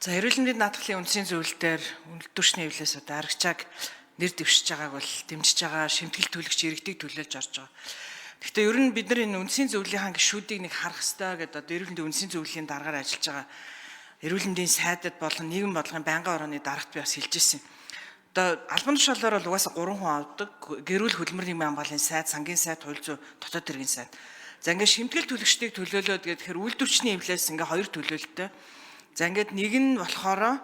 За эрүүл мэндийн даатгалын үндсийн зөвлөлтөөр үйлдвэрчний хэвлээс одоо аргачлааг нэр дэвшиж байгааг бол дэмжиж байгаа шимтгэл төлөгч иргэдийг төлөөлж орж байгаа. Гэхдээ ер нь бид нар энэ үндсийн зөвлөлийн гишүүдийг нэг харах ёстой гэдэг одоо эрүүл мэндийн үндсийн зөвлөлийн дараагаар ажиллаж байгаа эрүүл мэндийн сайдад болон нийгэм бодлогын байнгын орооны дарагт би бас хэлж ирсэн. Одоо албан тушаалаар бол угаасаа 3 хүн авдаг. Гэрүүл хөдөлмөр нийгмийн хамгааллын сайд, сангийн сайд, хууль зүйн дотоод хэргийн сайд. За ингээд шимтгэл төлөгчдийг төлөөлөөд гэхээр үйлдвэрчний хэвлээс ингээд 2 төлөөлөлтөй. За ингээд нэг нь болохоор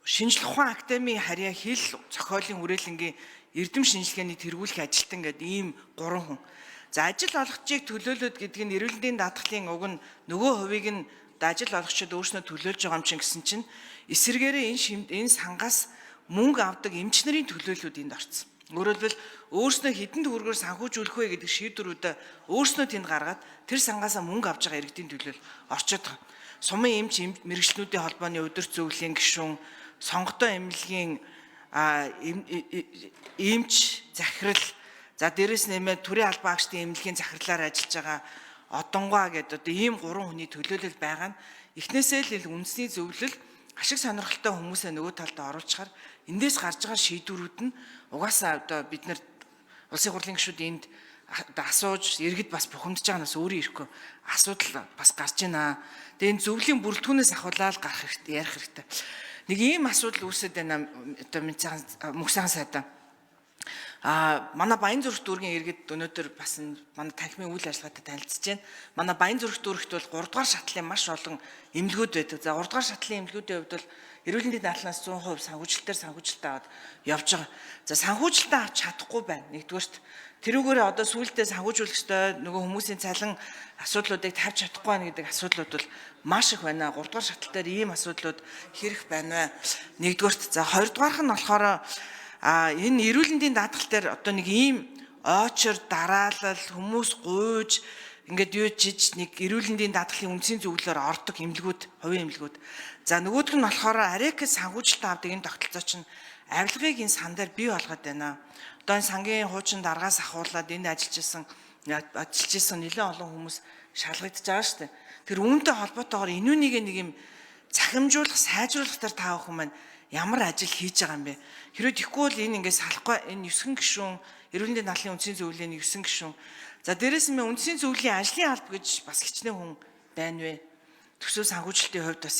шинжлэх ухаан академийн харьяа хэл зохиолын хүрээлэнгийн эрдэм шинжилгээний тэргүүлэх ажилтан гэдэг ийм 3 хүн. За ажил олгогчийг төлөөлөд гэдэг нь эрүүл мэндийн даатгалын уг нь нөгөө хувийг нь ажил олгогчид өөрснөө төлөөлж байгаа юм чинь гэсэн чинь эсвэргээрээ энэ сангаас мөнгө авдаг эмч нарын төлөөллүүд энд орсон. Өөрөөр хэлбэл өөрснөө хэдэн төгрөгөөр санхүүжүүлэх вэ гэдэг шийдвэрүүдээ өөрснөө тэнд гаргаад тэр сангаасаа мөнгө авч байгаа иргэдийн төлөөл орчод байгаа. Сумын эмч мэрэгчлүүдийн холбооны өдөр зөвлөлийн гишүүн, сонготой эмнэлгийн эмч захирал, за дээрэс нэмээд төрийн албан агчдын эмнэлгийн захирлаар ажиллаж байгаа одонгоо гэдэг одоо ийм 3 хүний төлөөлөл байгаа нь эхнээсээ л үндэсний зөвлөл ашиг сонирхолтой хүмүүсээ нөгөө талдаа оруулчихаар эндээс гарч байгаа шийдвэрүүд нь угаасаа одоо бид нар улсын хурлын гишүүд энд асууж иргэд бас бухимдаж байгаа нас өөрөө ирэхгүй асуудал бас гарч байна. Тэгээ энэ зөвлөлийн бүрэлдэхүүнээс ахуулаад гарах хэрэгтэй, ярих хэрэгтэй. Нэг ийм асуудал үүсэж байна одоо мөнхсөн сайдаа. Манай Баянзүрх дүүргийн иргэд өнөөдөр бас манай танхимын үйл ажиллагаатай танилцж байна. Манай Баянзүрх дүүрэгт бол 3 дугаар шатлалын маш олон эмнэлгүүд байдаг. За 3 дугаар шатлалын эмнэлгүүдийн хувьд бол эрүүл мэндийн даатгалаас 100% санхүүжилтээр аваад явж байгаа. За санхүүжилтээ авч чадахгүй байна. Нэгдүгээрт тэрүүгээрээ одоо сүүлдээ санхүүжүүлэх ёстой нөгөө хүмүүсийн цалин асуудлуудыг тавьж чадахгүй байна гэдэг асуудлууд бол маш их байна. 3 дугаар шатлал дээр ийм асуудлууд хэрэг байна. Нэгдүгээрт за 2 дугаарх нь болохоор энэ эрүүл мэндийн даатгал дээр одоо нэг ийм очор дараалал хүмүүс гуйж ингээд юу чиж нэг эрүүл мэндийн даатгалын үндсийн зөвлөлөөр ордог эмнэлгүүд, хувийн эмнэлгүүд. За нөгөөх нь болохоор арекс санхүүжилтээ авдаг энэ тогтолцоо чинь авилгыг энэ сан дээр бий болгоод байна. Одоо энэ сангийн хуучин даргаас ахуулаад энд ажиллаж исэн нэлээд олон хүмүүс шалгагдж байгаа шүү дээ. Тэр үүнтэй холбоотойгоор энүүнийг нэг юм цахимжуулах, сайжруулах төр таа бүхэн маань ямар ажил хийж байгаа юм бэ? Хэрвээ тэгэхгүй бол энэ ингээд салахгүй энэ 9 гишүүн эрүүл мэндийн даатгалын үндсийн зөвлөлийн 9 гишүүн. За дээрээс нь үндсийн зөвлөлийн ажлын алба гэж бас хичнээн хүн байна вэ? Төсөв санхүүжилтийн хувьд бас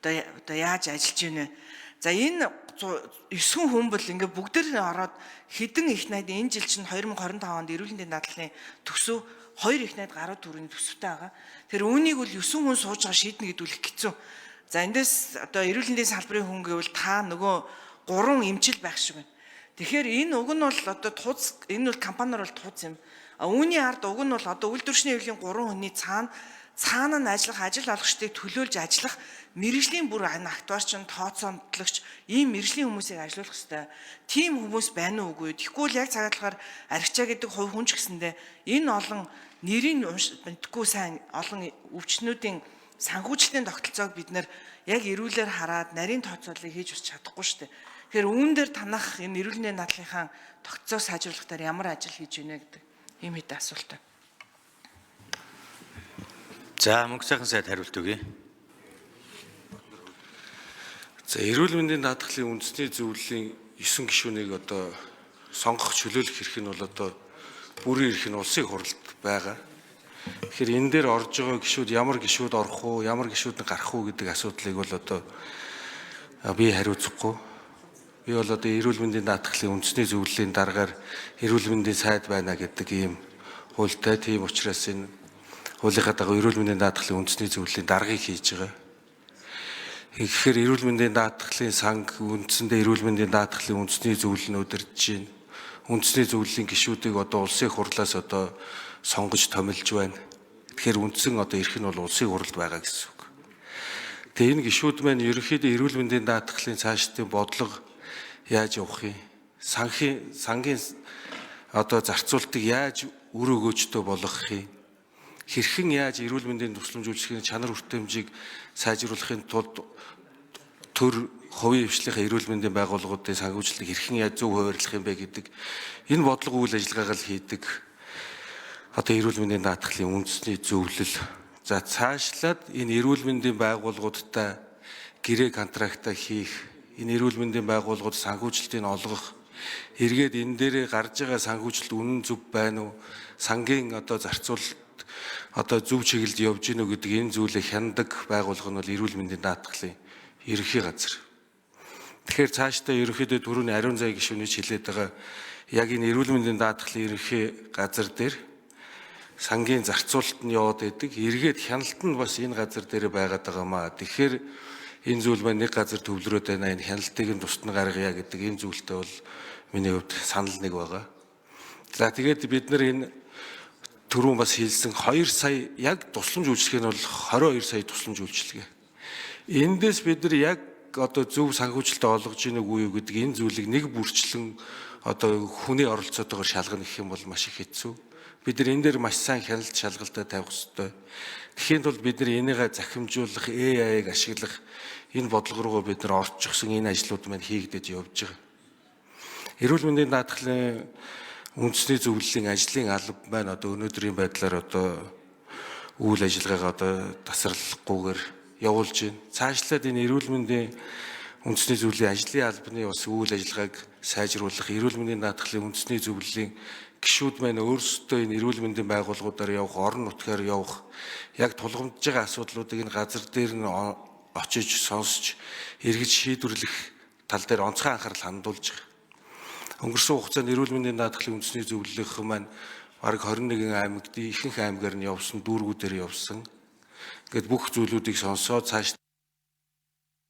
одоо яаж ажиллаж байна вэ? За энэ 9 хүн бол ингээд бүгдээр ороод хэдэн их найд энэ жил чинь 2025 онд эрүүл мэндийн даатгалын төсөв 2 их найд гаруй төгрөгийн төсөвтэй байгаа. Тэр үүнийг бол 9 хүн сууж байгаа шийднэ гэдүүлэх хэцүү. За эндээс одоо эрүүл мэндийн салбарын хүн гэвэл та нөгөө 3 эмчил байх шиг байна. Тэгэхээр энэ уг нь бол одоо туз энэ бол компаниар бол туз юм. Үүний ард уг нь бол одоо үйлдвэрчний хэвлэлийн 3 хүний цаана нь ажиллах ажил олгогчдыг төлөөлж ажиллах мэргэжлийн бүр актуарч тооцоомдлогч ийм мэргэжлийн хүмүүсийг ажилуулах хэрэгтэй. Тим хүмүүс байна уугүй. Тэгэхгүй л яг цагаатлахаар архичаа гэдэг хувь хүн ч гэсэндээ энэ олон нэрийн мэдгүй сайн олон өвчнүүдийн санхүүжилтийн тогтолцоог бид нэр яг эрүүлэр хараад нарийн тооцоолыг хийж бас чадахгүй шүү дээ. Тэгэхээр үүн дээр танах энэ эрүүл мэндийн даатгалынхаа тогтолцоог сайжруулахаар ямар ажил хийж байна гэдэг ийм хэдэн асуулт. За мөнх сайхан сайд хариулт өгье. За эрүүл мэндийн даатгалын үндэсний зөвлөлийн 9 гишүүнийг одоо сонгох чөлөөлөх эрх нь бол одоо бүрийн эрх нь улсын хурлд байгаа. Тэгэхээр энэ дээр орж байгаа гишүүд ямар гишүүд орох уу, ямар гишүүд нь гарах уу гэдэг асуудлыг бол одоо би хариуцахгүй. Би бол одоо эрүүл мэндийн даатгалын үндэсний зөвлөлийн дараагаар эрүүл мэндийн сайд байна гэдэг ийм хуультай. Тийм учраас энэ хуулийнхаа дагуу эрүүл мэндийн даатгалын үндэсний зөвлөлийн даргаыг хийж байгаа. Тэгэхээр эрүүл мэндийн даатгалын санг үндсэндээ эрүүл мэндийн даатгалын үндэсний зөвлөл нь удирдах чинь үндэсний зөвлөлийн гишүүдийг одоо улсын хурлаас одоо сонгож томилж байна. Тэгэхээр үндсэн одоо эрх нь бол улсын хурлд байгаа гэсэн үг. Тэгээ энэ гишүүд маань ерөнхийдөө эрүүл мэндийн даатгалын цаашдын бодлого яаж явах юм? Сангийн одоо зарцуултыг яаж үр өгөөжтэй болгох юм? Хэрхэн яаж эрүүл мэндийн тусламжуулалтын чанар хүртээмжийг сайжруулахын тулд төр хувийн хвшлийнхаа эрүүл мэндийн байгууллагуудын санхүүжилтийг хэрхэн яаж зөв хуваарлах юм бэ гэдэг энэ бодлого үйл ажиллагаагаа л хийдэг. Одоо эрүүл мэндийн даатгалын үндэсний зөвлөл За цаашлаад энэ эрүүл мэндийн байгууллагуудтай гэрээ контракта хийх, энэ эрүүл мэндийн байгууллагууд санхүүжилтийг олгох, эргээд энэ дээрээ гарч байгаа санхүүжилт үнэн зөв байна уу, сангийн одоо зарцуулалт одоо зөв чиглэлд явж гинүү гэдэг энэ зүйлийг хяндаг байгууллага нь бол эрүүл мэндийн даатгалын ерөнхий газар. Тэгэхээр цаашдаа ерөнхийдөө түрүүний ариун зай гишүүний хэлээд байгаа яг энэ эрүүл мэндийн даатгалын ерөнхий газар дээр сангийн зарцуулалт нь яваад байдаг. Эргээд хяналт нь бас энэ газар дээр байгаад байгаамаа. Тэгэхээр энэ зүйл маань нэг газар төвлөрөөд байна. Энэ хяналтыг нь тусна гаргая гэдэг энэ зүйлтэй бол миний хувьд санал нэг байгаа. За тэгээд бид нар энэ түрүүн бас хэлсэн 2 сая яг тусламж үйлчлэг нь бол 22 сая тусламж үйлчлэгээ. Эндээс бид нар яг одоо зөв санхүүжилтөд олгож ийн үгүй юу гэдэг энэ зүйлийг нэг бүрчлэн одоо хүний оролцоотойгоор шалгана гэх юм бол маш их хэцүү. Бид нар энэ дээр маш сайн хяналт шалгалтаа тавих хэрэгтэй. Тэгэхэд бол бид нар энийгээ захимжуулах, AI-г ашиглах энэ бодлого руу бид нар орчихсон энэ ажлууд маань хийгдэж явж байгаа. Эрүүл мэндийн даатгалын үндэсний зөвлөлийн ажлын алба маань одоо өнөөдрийн байдлаар одоо үйл ажиллагаагаа одоо тасралтгүйгээр явуулж байна. Цаашлаад энэ эрүүл мэндийн үндэсний зөвлөлийн ажлын албаны бас үйл ажиллагааг сайжруулах, эрүүл мэндийн даатгалын үндэсний зөвлөлийн гишүүд маань өөрсдөө энэ эрүүл мэндийн байгууллагуудаар явах, орон нутгаар явах, яг тулгамдж байгаа асуудлуудыг энэ газар дээр нь очиж сонсч эргэж шийдвэрлэх тал дээр онцгой анхаарал хандуулж байгаа. Өнгөрсөн хугацаанд эрүүл мэндийн даатгалын үндэсний зөвлөлийнх маань бараг 21 аймагт ихэнх аймгаар нь явсан, дүүргүүдээр явсан. Гэт бүх зүйлүүдийг сонсоод цааш